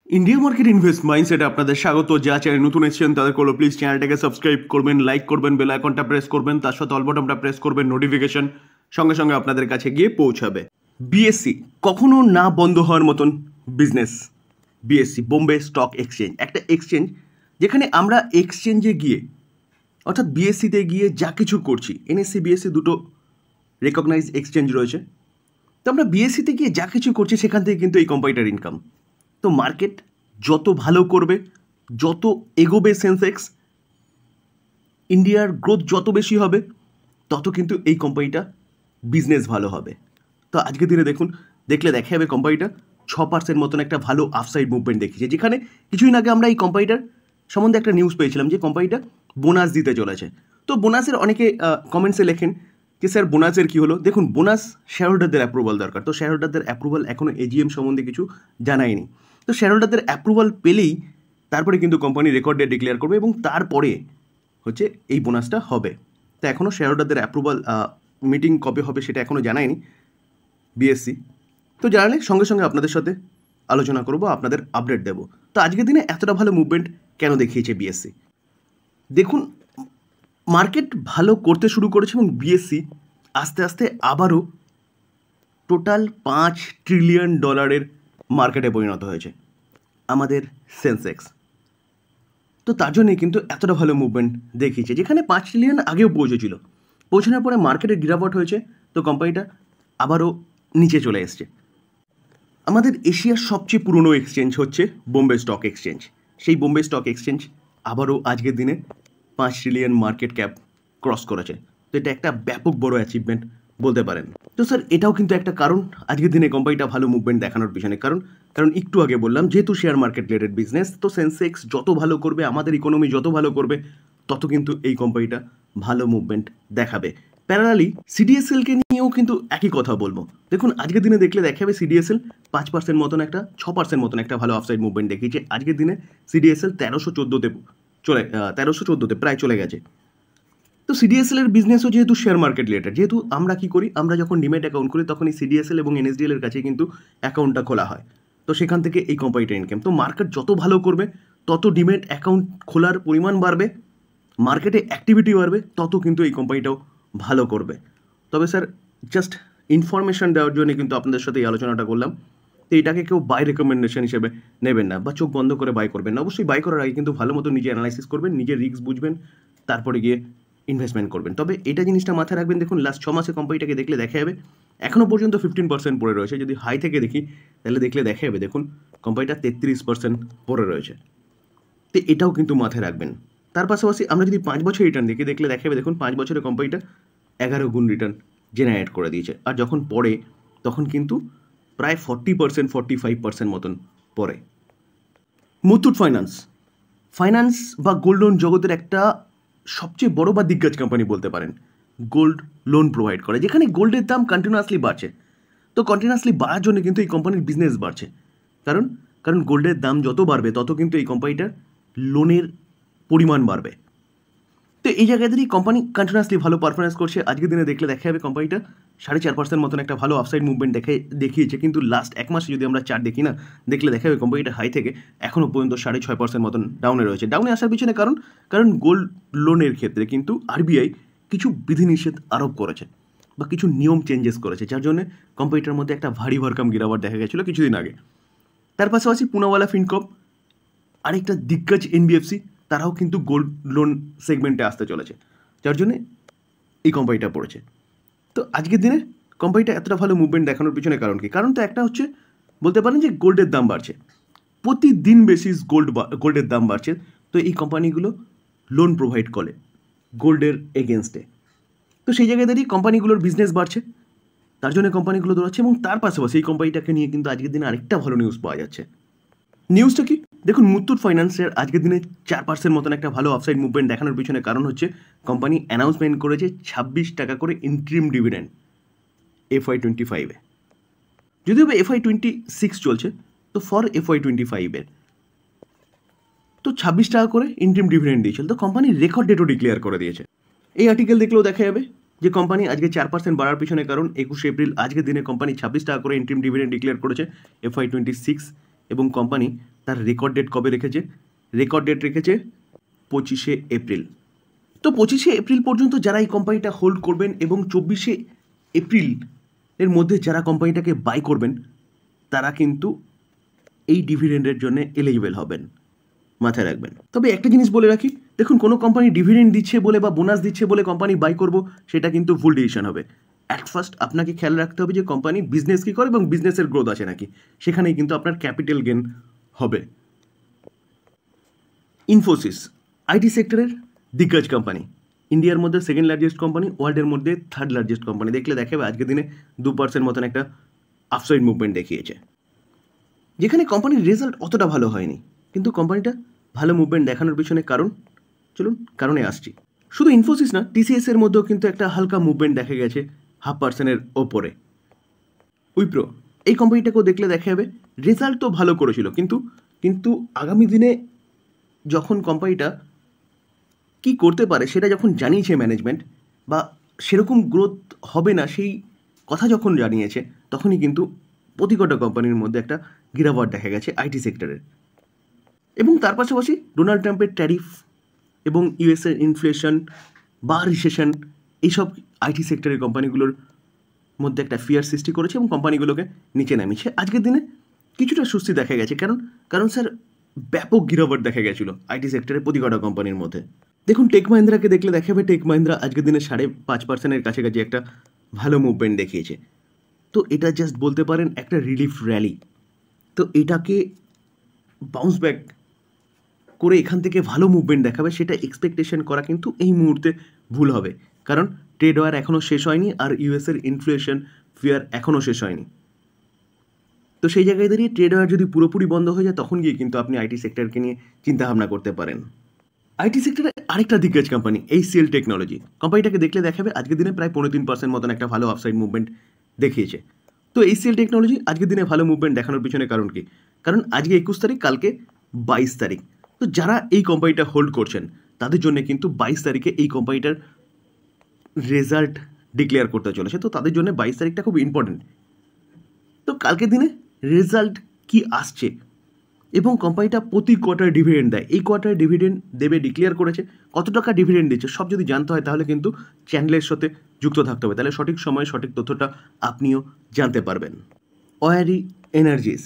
India market invest মাইন্ডসেটে আপনাদের স্বাগত। যা চ্যানেল নতুন এসেছেন তাদের করলো প্লিজ চ্যানেলটাকে সাবস্ক্রাইব করবেন, লাইক করবেন, বেল আইকনটা প্রেস করবেন, তার সাথে অল বাটনটা প্রেস করবেন, নোটিফিকেশন সঙ্গে সঙ্গে আপনাদের কাছে গিয়ে পৌঁছাবে। বিএসসি কখনো না বন্ধ হওয়ার মতন business. BSc Bombay stock exchange একটা এক্সচেঞ্জ যেখানে আমরা এক্সচেঞ্জে গিয়ে অর্থাৎ বিএসসিতে গিয়ে যা কিছু করছি, এনএসসি বিএসসি দুটো রেকগনাইজ এক্সচেঞ্জ রয়েছে, তো আমরা বিএসসিতে গিয়ে যা কিছু করছি সেখান থেকে কিন্তু এই কোম্পানিটার ইনকাম। তো মার্কেট যত ভালো করবে, যত এগোবে সেন্সেক্স, ইন্ডিয়ার গ্রোথ যত বেশি হবে, তত কিন্তু এই কোম্পানিটা বিজনেস ভালো হবে। তো আজকের দিনে দেখলে দেখা যাবে কোম্পানিটা 6% মতন একটা ভালো আফসাইড মুভমেন্ট দেখিয়েছে, যেখানে কিছুদিন আগে আমরা এই কোম্পানিটার সম্বন্ধে একটা নিউজ পেয়েছিলাম যে কোম্পানিটা বোনাস দিতে চলেছে। তো বোনাসের অনেকে কমেন্টসে লেখেন যে স্যার বোনাসের কী হলো। দেখুন, বোনাস শেয়ার হোল্ডারদের অ্যাপ্রুভাল দরকার। তো শেয়ার হোল্ডারদের অ্যাপ্রুভাল এখনও এজিএম সম্বন্ধে কিছু জানায়নি। তো শেয়ার হোল্ডারদের অ্যাপ্রুভাল পেলেই তারপরে কিন্তু কোম্পানি রেকর্ড ডেট ডিক্লেয়ার করবে এবং তারপরে হচ্ছে এই বোনাসটা হবে। তো এখনও শেয়ার হোল্ডারদের অ্যাপ্রুভাল মিটিং কবে হবে সেটা এখনও জানায়নি বিএসসি। তো জানালে সঙ্গে সঙ্গে আপনাদের সাথে আলোচনা করবো, আপনাদের আপডেট দেবো। তো আজকের দিনে এতটা ভালো মুভমেন্ট কেন দেখিয়েছে বিএসসি? দেখুন, মার্কেট ভালো করতে শুরু করেছে এবং বিএসসি আস্তে আস্তে আবারও টোটাল $5 ট্রিলিয়ন মার্কেটে পরিণত হয়েছে আমাদের সেন্সেক্স। তো তার জন্যই কিন্তু এতটা ভালো মুভমেন্ট দেখিয়েছে, যেখানে 5 ট্রিলিয়ন আগেও পৌঁছেছিল। পৌঁছানোর পরে মার্কেটে গিরাবট হয়েছে, তো কোম্পানিটা আবারও নিচে চলে এসছে। আমাদের এশিয়ার সবচেয়ে পুরনো এক্সচেঞ্জ হচ্ছে বোম্বে স্টক এক্সচেঞ্জ। সেই বোম্বে স্টক এক্সচেঞ্জ আবারও আজকের দিনে 5 ট্রিলিয়ন মার্কেট ক্যাপ ক্রস করেছে। তো এটা একটা ব্যাপক বড় অ্যাচিভমেন্ট বলতে পারেন। তো স্যার, এটাও কিন্তু একটা কারণ আজকের দিনে কোম্পানিটা ভালো মুভমেন্ট দেখানোর পিছনে। কারণ একটু আগে বললাম, যেহেতু শেয়ার মার্কেট রিলেটেড বিজনেস, তো সেন্সেক্স যত ভালো করবে, আমাদের ইকোনমি যত ভালো করবে, তত কিন্তু এই কোম্পানিটা ভালো মুভমেন্ট দেখাবে। প্যারালালি সিডিএসএলকে নিয়েও কিন্তু একই কথা বলবো। দেখুন, আজকের দিনে দেখলে দেখা যাবে সিডিএসএল 5% মতন একটা 6% মতন একটা ভালো আফসাইড মুভমেন্ট দেখিয়েছে। আজকের দিনে সিডিএসএল 1314তে প্রায় চলে গেছে। তো সিডিএসএল এর বিজনেসও যেহেতু শেয়ার মার্কেট রিলেটেড, যেহেতু আমরা কি করি, আমরা যখন ডিমেট অ্যাকাউন্ট করি তখন এই সিডিএসএল এবং এনএসডিএল এর কাছে কিন্তু অ্যাকাউন্টটা খোলা হয়। তো সেখান থেকে এই কোম্পানিটার ইনকাম। তো মার্কেট যত ভালো করবে, তত ডিমেট অ্যাকাউন্ট খোলার পরিমাণ বাড়বে, মার্কেটে অ্যাক্টিভিটি বাড়বে, তত কিন্তু এই কোম্পানিটাও ভালো করবে। তবে স্যার, জাস্ট ইনফরমেশন দেওয়ার জন্য কিন্তু আপনাদের সাথে এই আলোচনাটা করলাম। তো এটাকে কেউ বাই রেকমেন্ডেশন হিসেবে নেবেন না বা চোখ বন্ধ করে বাই করবেন না। অবশ্যই বাই করার আগে কিন্তু ভালো মতো নিজে অ্যানালাইসিস করবেন, নিজের রিস্ক বুঝবেন, তারপরে গিয়ে ইনভেস্টমেন্ট করবেন। তবে এটা জিনিসটা মাথায় রাখবেন, দেখুন লাস্ট 6 মাসে কোম্পানিটাকে দেখলে দেখা যাবে এখনও পর্যন্ত 15% পড়ে রয়েছে। যদি হাই থেকে দেখি তাহলে দেখলে দেখা যাবে দেখুন কোম্পানিটা 33% পড়ে রয়েছে। তো এটাও কিন্তু মাথায় রাখবেন। তার পাশাপাশি আমরা যদি 5 বছর রিটার্ন দেখি, দেখলে দেখা যাবে দেখুন 5 বছরে কোম্পানিটা 11 গুণ রিটার্ন জেনারেট করে দিয়েছে। আর যখন পড়ে তখন কিন্তু প্রায় 45% মতন পড়ে। মুথুট ফাইন্যান্স বা গোল্ড লোন জগতের একটা সবচেয়ে বড় বা দিগ্গজ কোম্পানি বলতে পারেন। গোল্ড লোন প্রোভাইড করে, যেখানে গোল্ডের দাম কন্টিনিউয়াসলি বাড়ছে। তো কন্টিনিউয়াসলি বাড়ার জন্য কিন্তু এই কোম্পানির বিজনেস বাড়ছে। কারণ গোল্ডের দাম যত বাড়বে তত কিন্তু এই কোম্পানিটার লোনের পরিমাণ বাড়বে। তো এই জায়গায় যদি কোম্পানি কন্টিনিউয়াসলি ভালো পারফরমেন্স করছে, আজকের দিনে দেখলে দেখা যাবে কোম্পানিটা 4.5% মতন একটা ভালো আফসাইড মুভমেন্ট দেখিয়েছে। কিন্তু লাস্ট এক মাসে যদি আমরা চার্ট দেখি না, দেখলে দেখা যাবে কোম্পানিটা হাই থেকে এখনও পর্যন্ত 6.5% মতন ডাউনে রয়েছে। ডাউনে আসার পিছনে কারণ গোল্ড লোনের ক্ষেত্রে কিন্তু আরবিআই কিছু বিধিনিষেধ আরোপ করেছে বা কিছু নিয়ম চেঞ্জেস করেছে, যার জন্য কোম্পানিটার মধ্যে একটা ভারী ভরকাম গিরাবট দেখা গেছিলো কিছুদিন আগে। তার পাশাপাশি পুনাওয়ালা ফিনকর্প আরেকটা দিগ্গজ এনবিএফসি, তারাও কিন্তু গোল্ড লোন সেগমেন্টে আসতে চলেছে, যার জন্যে এই কোম্পানিটা পড়েছে। তো আজকের দিনে কোম্পানিটা এতটা ভালো মুভমেন্ট দেখানোর পিছনে কারণ কি? কারণ তো একটা হচ্ছে, বলতে পারেন যে গোল্ডের দাম বাড়ছে, প্রতিদিন বেসিস গোল্ডের দাম বাড়ছে। তো এই কোম্পানিগুলো লোন প্রোভাইড করে গোল্ডের এগেনস্টে। তো সেই জায়গায় দাঁড়িয়ে কোম্পানিগুলোর বিজনেস বাড়ছে, তার জন্য কোম্পানিগুলো দৌড়াচ্ছে। এবং তার পাশাপাশি এই কোম্পানিটাকে নিয়ে কিন্তু আজকের দিনে আরেকটা ভালো নিউজ পাওয়া যাচ্ছে। নিউজটা কি? দেখুন, মুথুট ফাইন্যান্সের আজকের দিনে 4% মতন একটা ভালো আফসাইড মুভমেন্ট দেখানোর পিছনে কারণ হচ্ছে কোম্পানি অ্যানাউন্সমেন্ট করেছে 26 টাকা করে ইন্টারিম ডিভিডেন্ড FY25-এ। যদিও FY26 চলছে, তো ফর FY25-এর তো 26 টাকা করে ইন্টারিম ডিভিডেন্ড দিয়েছিল। তো কোম্পানি রেকর্ড ডেটও ডিক্লেয়ার করে দিয়েছে। এই আর্টিকেল দেখলেও দেখা যাবে যে কোম্পানি আজকে 4% বাড়ার পিছনে কারণ 21 এপ্রিল আজকের দিনে কোম্পানি 26 টাকা করে ইন্টারিম ডিভিডেন্ড ডিক্লেয়ার করেছে FY26, এবং কোম্পানি তার রেকর্ড ডেট কবে রেখেছে? রেকর্ড ডেট রেখেছে 25শে এপ্রিল। তো 25শে এপ্রিল পর্যন্ত যারা এই কোম্পানিটা হোল্ড করবেন এবং 24শে এপ্রিল এর মধ্যে যারা কোম্পানিটাকে বাই করবেন তারা কিন্তু এই ডিভিডেন্ডের জন্য এলিজিবল হবেন, মাথায় রাখবেন। তবে একটা জিনিস বলে রাখি, দেখুন কোনো কোম্পানি ডিভিডেন্ড দিচ্ছে বলে বা বোনাস দিচ্ছে বলে কোম্পানি বাই করব সেটা কিন্তু ভুল ডিসিশন হবে। অ্যাট ফার্স্ট আপনাকে খেয়াল রাখতে হবে যে কোম্পানি বিজনেস কী করে এবং বিজনেসের গ্রোথ আছে নাকি, সেখানেই কিন্তু আপনার ক্যাপিটাল গেন হবে। ইনফোসিস আইটি সেক্টরের দিগ্গজ কোম্পানি, ইন্ডিয়ার মধ্যে সেকেন্ড লার্জেস্ট কোম্পানি, ওয়ার্ল্ডের মধ্যে থার্ড লার্জেস্ট কোম্পানি। দেখলে দেখাবে আজকের দিনে 2% মতন একটা আপসাইড মুভমেন্ট দেখিয়েছে, যেখানে কোম্পানির রেজাল্ট অতটা ভালো হয়নি, কিন্তু কোম্পানিটা ভালো মুভমেন্ট দেখানোর পিছনে কারণ, চলুন কারণে আসছি। শুধু ইনফোসিস না, টিসিএস এর মধ্যেও কিন্তু একটা হালকা মুভমেন্ট দেখা গেছে 0.5% ওপরে। উইপ্রো এই কোম্পানিটাকেও দেখলে দেখা যাবে রেজাল্ট তো ভালো করেছিল, কিন্তু আগামী দিনে যখন কোম্পানিটা কি করতে পারে সেটা যখন জানিয়েছে ম্যানেজমেন্ট, বা সেরকম গ্রোথ হবে না সেই কথা যখন জানিয়েছে, তখনই কিন্তু প্রতিকটা কোম্পানির মধ্যে একটা গিরাবট দেখা গেছে আইটি সেক্টরের। এবং তার পাশাপাশি ডোনাল্ড ট্রাম্পের ট্যারিফ এবং ইউএসের ইনফ্লেশন বা রিসেশন এইসব আইটি সেক্টরের কোম্পানিগুলোর মধ্যে একটা ফিয়ার সৃষ্টি করেছে এবং কোম্পানিগুলোকে নিচে নামিয়েছে। আজকের দিনে কিছুটা স্বস্তি দেখা গেছে, কারণ স্যার ব্যাপক গিরাবট দেখা গেছিলো আইটি সেক্টরের প্রতিকটা কোম্পানির মধ্যে। দেখুন টেক মাহিন্দ্রাকে দেখলে দেখাবে টেক মাহিন্দ্রা আজকের দিনে 5.5%-এর কাছাকাছি একটা ভালো মুভমেন্ট দেখিয়েছে। তো এটা জাস্ট বলতে পারেন একটা রিলিফ র্যালি। তো এটাকে বাউন্স ব্যাক করে এখান থেকে ভালো মুভমেন্ট দেখাবে সেটা এক্সপেকটেশন করা কিন্তু এই মুহূর্তে ভুল হবে, কারণ ট্রেড ওয়ার এখনও শেষ হয়নি আর ইউএসের ইনফ্লেশন ফিয়ার এখনও শেষ হয়নি। তো সেই জায়গায় দাঁড়িয়ে ট্রেড ওয়ার যদি পুরোপুরি বন্ধ হয়ে যায় তখন গিয়ে কিন্তু আপনি আইটি সেক্টরকে নিয়ে চিন্তাভাবনা করতে পারেন। আইটি সেক্টরে আরেকটা দিগ্গজ কোম্পানি HCL টেকনোলজি, কোম্পানিটাকে দেখলে দেখাবে আজকের দিনে প্রায় 3.5% মতন একটা ভালো আপসাইড মুভমেন্ট দেখিয়েছে। তো HCL টেকনোলজি আজকের দিনে ভালো মুভমেন্ট দেখানোর পিছনে কারণ কি? কারণ আজকে 21 তারিখ, কালকে 22 তারিখ। তো যারা এই কোম্পানিটা হোল্ড করছেন তাদের জন্য কিন্তু 22 তারিখে এই কোম্পানিটার রেজাল্ট ডিক্লেয়ার করতে চলেছে, তো তাদের জন্য 22 তারিখটা খুব ইম্পর্টেন্ট। তো কালকের দিনে রেজাল্ট কি আসছে এবং কোম্পানিটা প্রতি কোয়ার্টার ডিভিডেন্ড দেয়, এই কোয়ার্টার ডিভিডেন্ড দেবে ডিক্লেয়ার করেছে, কত টাকা ডিভিডেন্ড দিচ্ছে সব যদি জানতে হয় তাহলে কিন্তু চ্যানেলের সাথে যুক্ত থাকতে হবে, তাহলে সঠিক সময়ে সঠিক তথ্যটা আপনিও জানতে পারবেন। ওয়ারি এনার্জিস,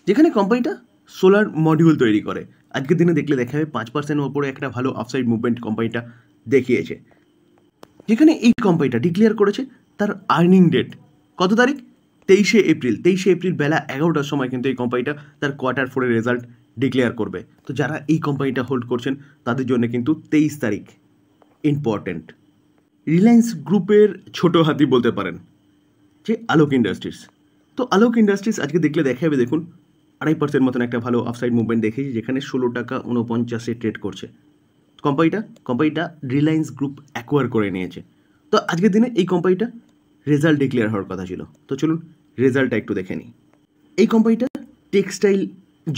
যেখানে কোম্পানিটা সোলার মডিউল তৈরি করে, আজকের দিনে দেখলে দেখা যাবে 5% ওপরে একটা ভালো আপসাইড মুভমেন্ট কোম্পানিটা দেখিয়েছে, যেখানে এই কোম্পানিটা ডিক্লেয়ার করেছে তার আর্নিং ডেট কত তারিখ? 23শে এপ্রিল। 23শে এপ্রিল বেলা 11টার সময় কিন্তু এই কোম্পানিটা তার কোয়ার্টার 4-এর রেজাল্ট ডিক্লেয়ার করবে। তো যারা এই কোম্পানিটা হোল্ড করছেন তাদের জন্য কিন্তু 23 তারিখ ইম্পর্টেন্ট। রিলায়েন্স গ্রুপের ছোট হাতি বলতে পারেন যে আলোক ইন্ডাস্ট্রিজ। তো আলোক ইন্ডাস্ট্রিজ আজকে দেখলে দেখা যাবে দেখুন 2.5% মতন একটা ভালো আপসাইড মুভমেন্ট দেখেছি, যেখানে 16 টাকা 49 ট্রেড করছে। কোম্পানিটা রিলায়েন্স গ্রুপ অ্যাকোয়ার করে নিয়েছে। তো আজকের দিনে এই কোম্পানিটা রেজাল্ট ডিক্লেয়ার হওয়ার কথা ছিল, তো চলুন রেজাল্টটা একটু দেখে নিই। এই কোম্পানিটা টেক্সটাইল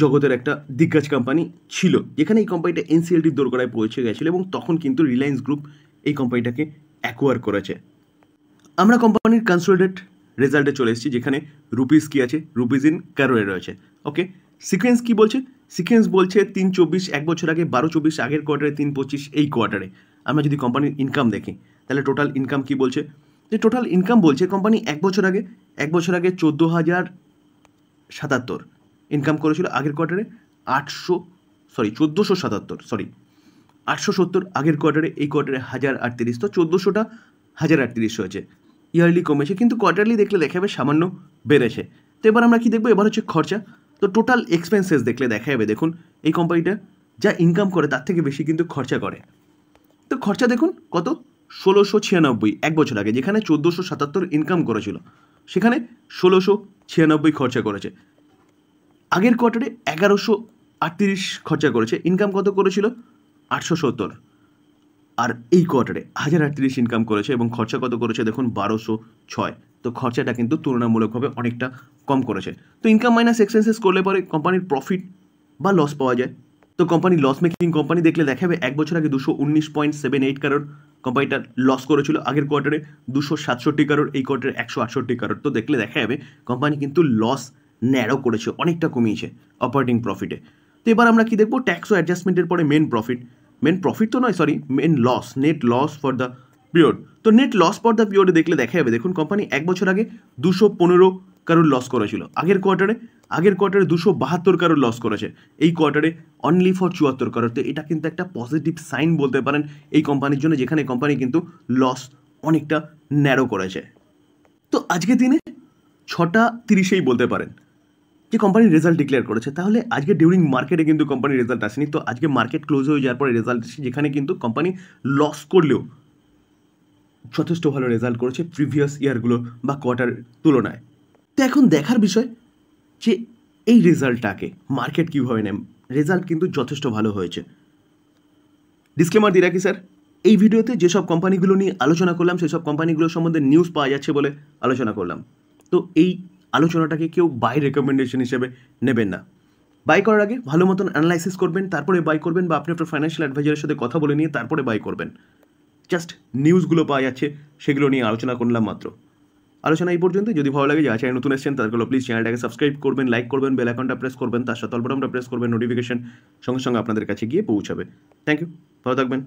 জগতের একটা দিগ্গজ কোম্পানি ছিল, যেখানে এই কোম্পানিটা এনসিএলটির দোরগোড়ায় পৌঁছে গেছিলো এবং তখন কিন্তু রিলায়েন্স গ্রুপ এই কোম্পানিটাকে অ্যাকোয়ার করেছে। আমরা কোম্পানির কনসোলিডেট রেজাল্টে চলে এসেছি, যেখানে রুপিস কি আছে, রুপিস ইন ক্যারোয়ে রয়েছে। ওকে, সিকোয়েন্স কি বলছে? সিকোয়েন্স বলছে 3/24 এক বছর আগে, 12/24 আগের কোয়ার্টারে, 3/25 এই কোয়ার্টারে। আমরা যদি কোম্পানির ইনকাম দেখি তাহলে টোটাল ইনকাম কি বলছে? যে টোটাল ইনকাম বলছে কোম্পানি এক বছর আগে 14,077 ইনকাম করেছিল, আগের কোয়ার্টারে 870 আগের কোয়ার্টারে, এই কোয়ার্টারে 1038, তো 1400টা 1038 হয়েছে। ইয়ারলি কমেছে, কিন্তু কোয়ার্টারলি দেখলে দেখা যাবে সামান্য বেড়েছে। তো এবার আমরা কি দেখবো? এবার হচ্ছে খরচা। তো টোটাল এক্সপেন্সেস দেখলে দেখা যাবে দেখুন এই কোম্পানিটা যা ইনকাম করে তার থেকে বেশি কিন্তু খরচা করে। তো খরচা দেখুন কত, 1696 এক বছর আগে, যেখানে 1477 ইনকাম করেছিল সেখানে 1696 খরচা করেছে। আগের কোয়ার্টারে 1138 খরচা করেছে, ইনকাম কত করেছিল? 870। আর এই কোয়ার্টারে 1038 ইনকাম করেছে এবং খরচা কত করেছে দেখুন 1206। তো খরচাটা কিন্তু তুলনামূলকভাবে অনেকটা কম করেছে। তো ইনকাম মাইনাস এক্সপেন্সেস করলে পরে কোম্পানির প্রফিট বা লস পাওয়া যায়। তো কোম্পানি লস মেকিং কোম্পানি দেখলে দেখাবে এক বছর আগে 219.78 কারোর কোম্পানিটা লস করেছিল, আগের কোয়ার্টারে 267 কারোর, এই কোয়ার্টারে 168 কারোর। তো দেখলে দেখা যাবে কোম্পানি কিন্তু লস ন্যারো করেছে, অনেকটা কমিয়েছে অপারেটিং প্রফিটে। তো এবার আমরা কি দেখবো, ট্যাক্স ও অ্যাডজাস্টমেন্টের পরে মেন প্রফিট তো নয়, sorry, main loss, net loss for the period. তো নেট লস ফর দ্য পিরিয়ডে দেখলে দেখা যাবে, দেখুন কোম্পানি 1 বছর আগে 215 কারোর লস করেছিল, আগের কোয়ার্টারে 272 কারোর লস করেছে, এই কোয়ার্টারে অনলি ফর 74 কারোর। তো এটা কিন্তু একটা পজিটিভ সাইন বলতে পারেন এই কোম্পানির জন্য, যেখানে কোম্পানি কিন্তু লস অনেকটা ন্যারো করেছে। তো আজকে দিনে 6:30 বলতে পারেন যে কোম্পানির রেজাল্ট ডিক্লেয়ার করেছে। তাহলে আজকে ডিউরিং মার্কেটে কিন্তু কোম্পানির রেজাল্ট আসেনি, তো আজকে মার্কেট ক্লোজ হয়ে যাওয়ার পরে রেজাল্ট এসেছে, যেখানে কিন্তু কোম্পানি লস করলেও যথেষ্ট ভালো রেজাল্ট করেছে প্রিভিয়াস ইয়ারগুলো বা কোয়ার্টার তুলনায়। তো এখন দেখার বিষয় যে এই রেজাল্টটাকে মার্কেট কীভাবে নেয়। রেজাল্ট কিন্তু যথেষ্ট ভালো হয়েছে। ডিসক্লেমার দিয়ে রাখি স্যার, এই ভিডিওতে যেসব কোম্পানিগুলো নিয়ে আলোচনা করলাম সেসব কোম্পানিগুলোর সম্বন্ধে নিউজ পাওয়া যাচ্ছে বলে আলোচনা করলাম। তো এই আলোচনাটাকে কেউ বাই রেকমেন্ডেশন হিসেবে নেবেন না। বাই করার আগে ভালো মতন অ্যানালাইসিস করবেন, তারপরে বাই করবেন, বা আপনি আপনার ফাইন্যান্সিয়াল অ্যাডভাইজারের সাথে কথা বলে নিয়ে তারপরে বাই করবেন। জাস্ট নিউজগুলো পাওয়া যাচ্ছে, সেগুলো নিয়ে আলোচনা করলাম মাত্র। আলোচনা এই পর্যন্ত। যদি ভালো লাগে, যারা চ্যানেল নতুন এসেছেন তাদেরগুলো প্লিজ চ্যানেলটাকে সাবস্ক্রাইব করবেন, লাইক করবেন, বেল আইকনটা প্রেস করবেন, তার সাথে অল বাটনটা প্রেস করবেন, নোটিফিকেশন সঙ্গে সঙ্গে আপনাদের কাছে গিয়ে পৌঁছাবে। থ্যাংক ইউ, ভালো থাকবেন।